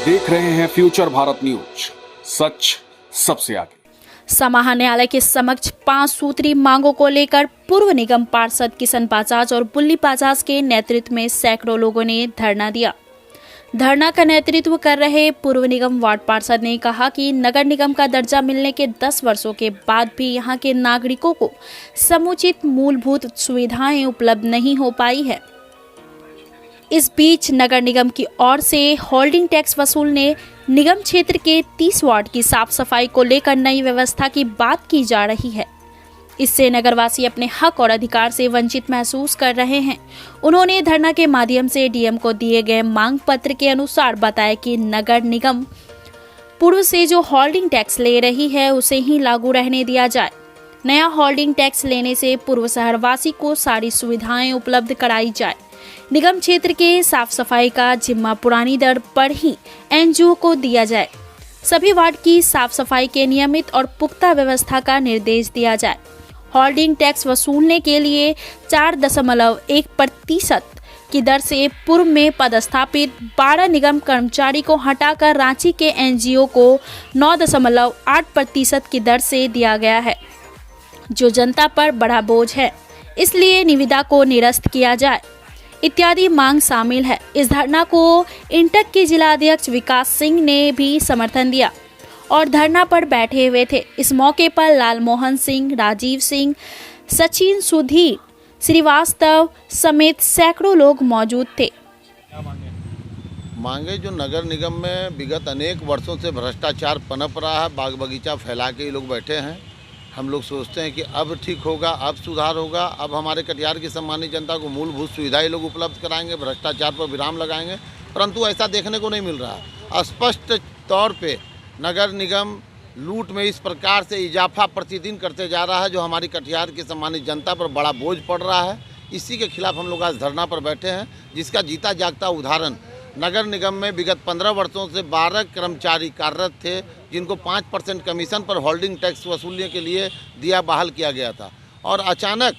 देख रहे हैं फ्यूचर भारत न्यूज, सच सबसे आगे। समाहरण न्यायालय के समक्ष 5 सूत्री मांगों को लेकर पूर्व निगम पार्षद किशन बजाज और बुल्ली बजाज के नेतृत्व में सैकड़ों लोगों ने धरना दिया। धरना का नेतृत्व कर रहे पूर्व निगम वार्ड पार्षद ने कहा कि नगर निगम का दर्जा मिलने के 10 वर्षों के बाद भी यहां के नागरिकों को समुचित मूलभूत सुविधाएं उपलब्ध नहीं हो पाई है। इस बीच नगर निगम की ओर से होल्डिंग टैक्स वसूलने निगम क्षेत्र के 30 वार्ड की साफ सफाई को लेकर नई व्यवस्था की बात की जा रही है। इससे नगरवासी अपने हक और अधिकार से वंचित महसूस कर रहे हैं। उन्होंने धरना के माध्यम से डीएम को दिए गए मांग पत्र के अनुसार बताया कि नगर निगम पूर्व से जो होल्डिंग टैक्स ले रही है उसे ही लागू रहने दिया जाए। नया होल्डिंग टैक्स लेने से पूर्व शहरवासी को सारी सुविधाएं उपलब्ध कराई जाए। निगम क्षेत्र के साफ सफाई का जिम्मा पुरानी दर पर ही एनजीओ को दिया जाए। सभी वार्ड की साफ सफाई के नियमित और पुख्ता व्यवस्था का निर्देश दिया जाए। होल्डिंग टैक्स वसूलने के लिए 4.1% की दर से पूर्व में पदस्थापित 12 निगम कर्मचारी को हटाकर रांची के एनजीओ को 9.8% की दर से दिया गया है, जो जनता पर बड़ा बोझ है। इसलिए निविदा को निरस्त किया जाए इत्यादि मांग शामिल है। इस धरना को इंटक के जिला अध्यक्ष विकास सिंह ने भी समर्थन दिया और धरना पर बैठे हुए थे। इस मौके पर लाल मोहन सिंह, राजीव सिंह, सचिन, सुधीर श्रीवास्तव समेत सैकड़ों लोग मौजूद थे। मांगे जो नगर निगम में विगत अनेक वर्षों से भ्रष्टाचार पनप रहा है, बाग बगीचा फैला के ये लोग बैठे हैं। हम लोग सोचते हैं कि अब ठीक होगा, अब सुधार होगा, अब हमारे कटिहार की सम्मानित जनता को मूलभूत सुविधाएं लोग उपलब्ध कराएंगे, भ्रष्टाचार पर विराम लगाएंगे, परंतु ऐसा देखने को नहीं मिल रहा। स्पष्ट तौर पे नगर निगम लूट में इस प्रकार से इजाफा प्रतिदिन करते जा रहा है, जो हमारी कटिहार की सम्मानित जनता पर बड़ा बोझ पड़ रहा है। इसी के खिलाफ हम लोग आज धरना पर बैठे हैं, जिसका जीता जागता उदाहरण नगर निगम में विगत 15 वर्षों से 12 कर्मचारी कार्यरत थे, जिनको 5% कमीशन पर होल्डिंग टैक्स वसूलने के लिए दिया बहाल किया गया था, और अचानक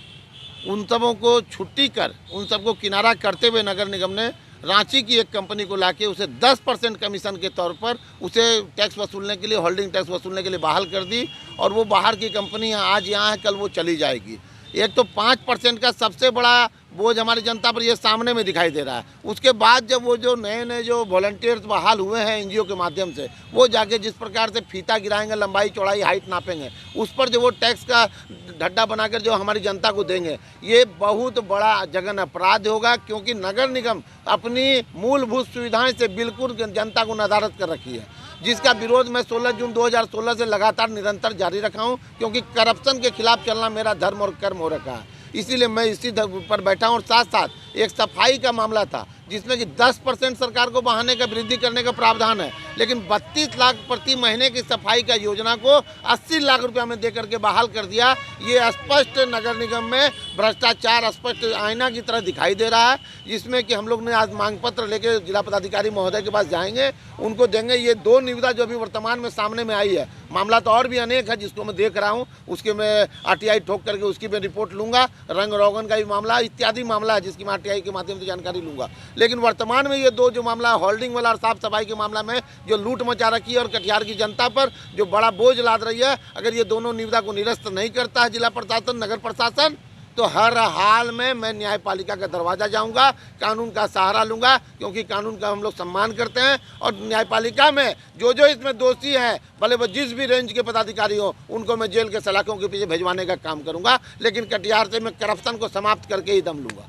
उन सबों को छुट्टी कर उन सबको किनारा करते हुए नगर निगम ने रांची की एक कंपनी को लाके उसे 10% कमीशन के तौर पर उसे टैक्स वसूलने के लिए, होल्डिंग टैक्स वसूलने के लिए बहाल कर दी, और वो बाहर की कंपनी आज यहाँ है, कल वो चली जाएगी। एक तो 5% का सबसे बड़ा बोझ हमारी जनता पर ये सामने में दिखाई दे रहा है। उसके बाद जब वो जो नए जो वॉलंटियर्स बहाल हुए हैं एनजीओ के माध्यम से, वो जाके जिस प्रकार से फीता गिराएंगे, लंबाई चौड़ाई हाइट नापेंगे, उस पर जो वो टैक्स का ढड्डा बनाकर जो हमारी जनता को देंगे, ये बहुत बड़ा जघन्य अपराध होगा, क्योंकि नगर निगम अपनी मूलभूत सुविधाएं से बिल्कुल जनता को नदारद कर रखी है, जिसका विरोध मैं 16 जून 2016 से लगातार निरंतर जारी रखा हूं, क्योंकि करप्शन के खिलाफ चलना मेरा धर्म और कर्म हो रखा है। इसीलिए मैं इसी पर बैठा हूं। और साथ साथ एक सफाई का मामला था, जिसमें कि 10% सरकार को बढ़ाने का, वृद्धि करने का प्रावधान है, लेकिन 32 लाख प्रति महीने की सफाई का योजना को 80 लाख रुपया में देकर के बहाल कर दिया। ये स्पष्ट नगर निगम में भ्रष्टाचार स्पष्ट आईना की तरह दिखाई दे रहा है, जिसमें कि हम लोग ने आज मांग पत्र लेके जिला पदाधिकारी महोदय के पास जाएंगे, उनको देंगे। ये 2 निविदा जो अभी वर्तमान में सामने में आई है, मामला तो और भी अनेक है जिसको मैं देख रहा हूँ, उसके मैं आरटीआई ठोक करके उसकी मैं रिपोर्ट लूँगा। रंग रोगन का भी मामला इत्यादि मामला है, जिसकी मैं आरटीआई के माध्यम से जानकारी लूँगा। लेकिन वर्तमान में ये 2 जो मामला होल्डिंग वाला और साफ सफाई के मामला में जो लूट मचा रखी है और कटिहार की जनता पर जो बड़ा बोझ लाद रही है, अगर ये दोनों निविदा को निरस्त नहीं करता है जिला प्रशासन, नगर प्रशासन, तो हर हाल में मैं न्यायपालिका का दरवाजा जाऊंगा, कानून का सहारा लूंगा, क्योंकि कानून का हम लोग सम्मान करते हैं। और न्यायपालिका में जो इसमें दोषी हैं, भले वो जिस भी रेंज के पदाधिकारी हो, उनको मैं जेल के सलाखों के पीछे भिजवाने का काम करूंगा, लेकिन कटिहार से मैं करप्शन को समाप्त करके ही दम लूंगा।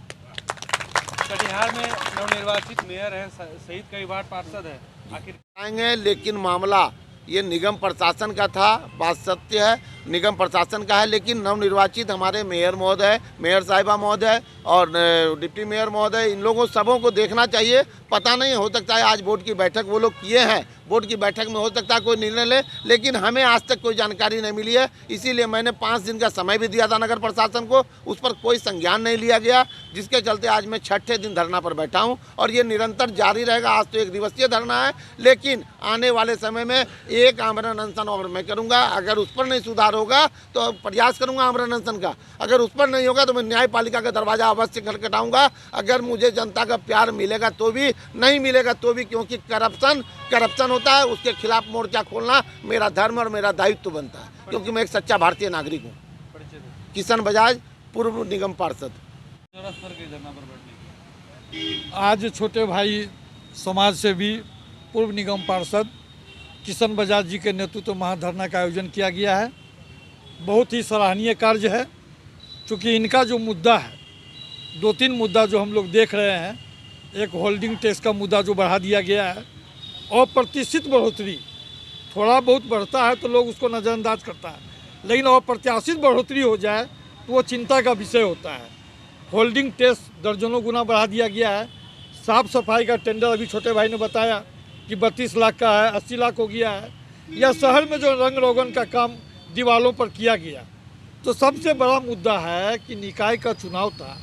कटिहार में नवनिर्वाचित मेयर हैं सहित कई वार्ड पार्षद हैं, आखिर आएंगे, लेकिन मामला ये निगम प्रशासन का था, बात सत्य है, निगम प्रशासन का है, लेकिन नवनिर्वाचित हमारे मेयर महोदय, मेयर साहिबा महोदय और डिप्टी मेयर महोदय, इन लोगों सबों को देखना चाहिए। पता नहीं, हो सकता है आज बोर्ड की बैठक वो लोग किए हैं, बोर्ड की बैठक में हो सकता है कोई निर्णय ले, लेकिन हमें आज तक कोई जानकारी नहीं मिली है। इसीलिए मैंने 5 दिन का समय भी दिया था नगर प्रशासन को, उस पर कोई संज्ञान नहीं लिया गया, जिसके चलते आज मैं 6ठे दिन धरना पर बैठा हूं और ये निरंतर जारी रहेगा। आज तो 1 दिवसीय धरना है, लेकिन आने वाले समय में एक आमरण अनशन और मैं करूँगा। अगर उस पर नहीं सुधार होगा तो प्रयास करूँगा आमरण अनशन का, अगर उस पर नहीं होगा तो मैं न्यायपालिका का दरवाज़ा अवश्य खटखटाऊँगा। अगर मुझे जनता का प्यार मिलेगा तो भी, नहीं मिलेगा तो भी, क्योंकि करप्शन होता है, उसके खिलाफ मोर्चा खोलना मेरा धर्म और मेरा दायित्व बनता है, क्योंकि मैं एक सच्चा भारतीय नागरिक हूँ। किशन बजाज, पूर्व निगम पार्षद। आज छोटे भाई समाज से भी पूर्व निगम पार्षद किशन बजाज जी के नेतृत्व में महाधरना का आयोजन किया गया है। बहुत ही सराहनीय कार्य है, क्योंकि इनका जो मुद्दा है, 2-3 मुद्दा जो हम लोग देख रहे हैं, एक होल्डिंग टैक्स का मुद्दा जो बढ़ा दिया गया है, अप्रत्याशित बढ़ोतरी, थोड़ा बहुत बढ़ता है तो लोग उसको नज़रअंदाज करता है, लेकिन अप्रत्याशित बढ़ोतरी हो जाए तो वो चिंता का विषय होता है। होल्डिंग टैक्स दर्जनों गुना बढ़ा दिया गया है। साफ़ सफाई का टेंडर अभी छोटे भाई ने बताया कि 32 लाख का है, 80 लाख हो गया है। या शहर में जो रंग रोगन का काम दीवारों पर किया गया। तो सबसे बड़ा मुद्दा है कि निकाय का चुनाव था,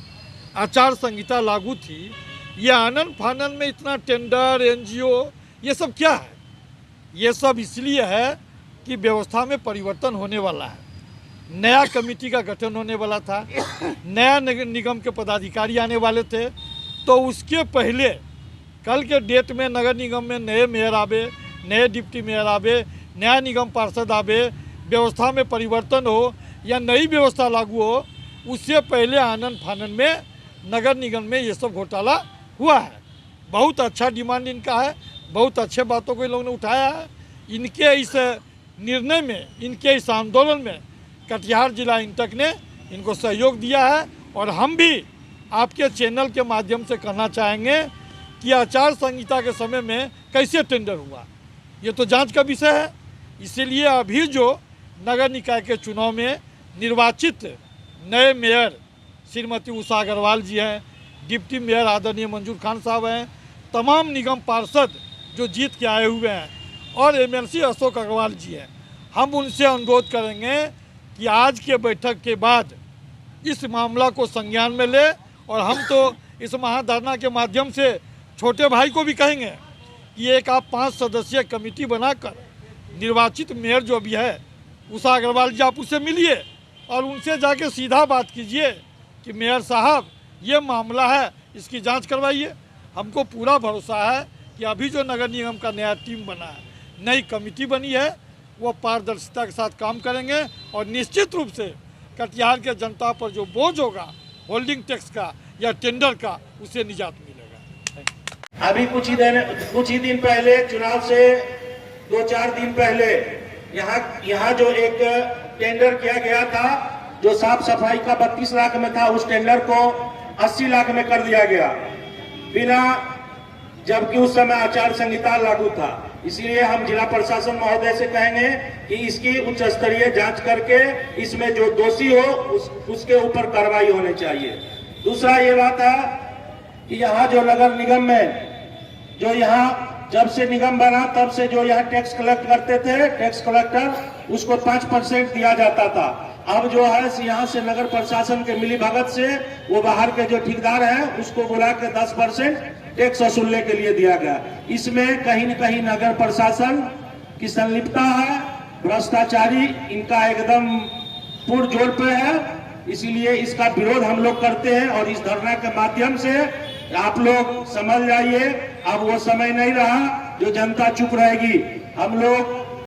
आचार संहिता लागू थी, ये आनन फानन में इतना टेंडर, एनजीओ, ये सब क्या है? ये सब इसलिए है कि व्यवस्था में परिवर्तन होने वाला है। नया कमेटी का गठन होने वाला था, नया निगम के पदाधिकारी आने वाले थे, तो उसके पहले कल के डेट में नगर निगम में नए मेयर आवे, नए डिप्टी मेयर आवे, नया निगम पार्षद आवे, व्यवस्था में परिवर्तन हो या नई व्यवस्था लागू हो, उससे पहले आनन फानन में नगर निगम में ये सब घोटाला हुआ है। बहुत अच्छा डिमांड इनका है, बहुत अच्छे बातों को इन लोगों ने उठाया है। इनके इस निर्णय में, इनके इस आंदोलन में कटिहार जिला इंटक ने इनको सहयोग दिया है। और हम भी आपके चैनल के माध्यम से कहना चाहेंगे कि आचार संहिता के समय में कैसे टेंडर हुआ, ये तो जांच का विषय है। इसीलिए अभी जो नगर निकाय के चुनाव में निर्वाचित नए मेयर श्रीमती उषा अग्रवाल जी हैं, डिप्टी मेयर आदरणीय मंजूर खान साहब हैं, तमाम निगम पार्षद जो जीत के आए हुए हैं, और एमएलसी अशोक अग्रवाल जी हैं, हम उनसे अनुरोध करेंगे कि आज के बैठक के बाद इस मामला को संज्ञान में ले। और हम तो इस महाधरना के माध्यम से छोटे भाई को भी कहेंगे कि एक आप 5 सदस्यीय कमेटी बनाकर निर्वाचित मेयर जो भी है उषा अग्रवाल जी, आप उससे मिलिए और उनसे जाके सीधा बात कीजिए कि मेयर साहब ये मामला है, इसकी जांच करवाइए। हमको पूरा भरोसा है कि अभी जो नगर निगम का नया टीम बना है, नई कमेटी बनी है, वो पारदर्शिता के साथ काम करेंगे और निश्चित रूप से कटिहार के जनता पर जो बोझ होगा होल्डिंग टैक्स का या टेंडर का, उससे निजात मिलेगा। अभी कुछ ही दिन पहले, चुनाव से 2-4 दिन पहले यहाँ जो एक टेंडर किया गया था, जो साफ सफाई का 32 लाख में था, उस टेंडर को 80 लाख में कर दिया गया, बिना, जबकि उस समय आचार संहिता लागू था। इसीलिए हम जिला प्रशासन महोदय से कहेंगे कि इसकी उच्च स्तरीय जांच करके इसमें जो दोषी हो उसके ऊपर कार्रवाई होनी चाहिए। दूसरा ये बात है कि यहाँ जो नगर निगम में, जो यहाँ जब से निगम बना तब से जो यहाँ टैक्स कलेक्ट करते थे, टैक्स कलेक्टर, उसको 5% दिया जाता था। अब जो है यहाँ से नगर प्रशासन के मिली भगत से वो बाहर के जो ठेकेदार हैं उसको बुला के 10% टैक्स वसूलने के लिए दिया गया। इसमें कहीं न कहीं नगर प्रशासन की संलिप्तता है, भ्रष्टाचारी इनका एकदम पुरजोर पे है। इसीलिए इसका विरोध हम लोग करते हैं और इस धरना के माध्यम से आप लोग समझ जाइए, अब वो समय नहीं रहा जो जनता चुप रहेगी। हम लोग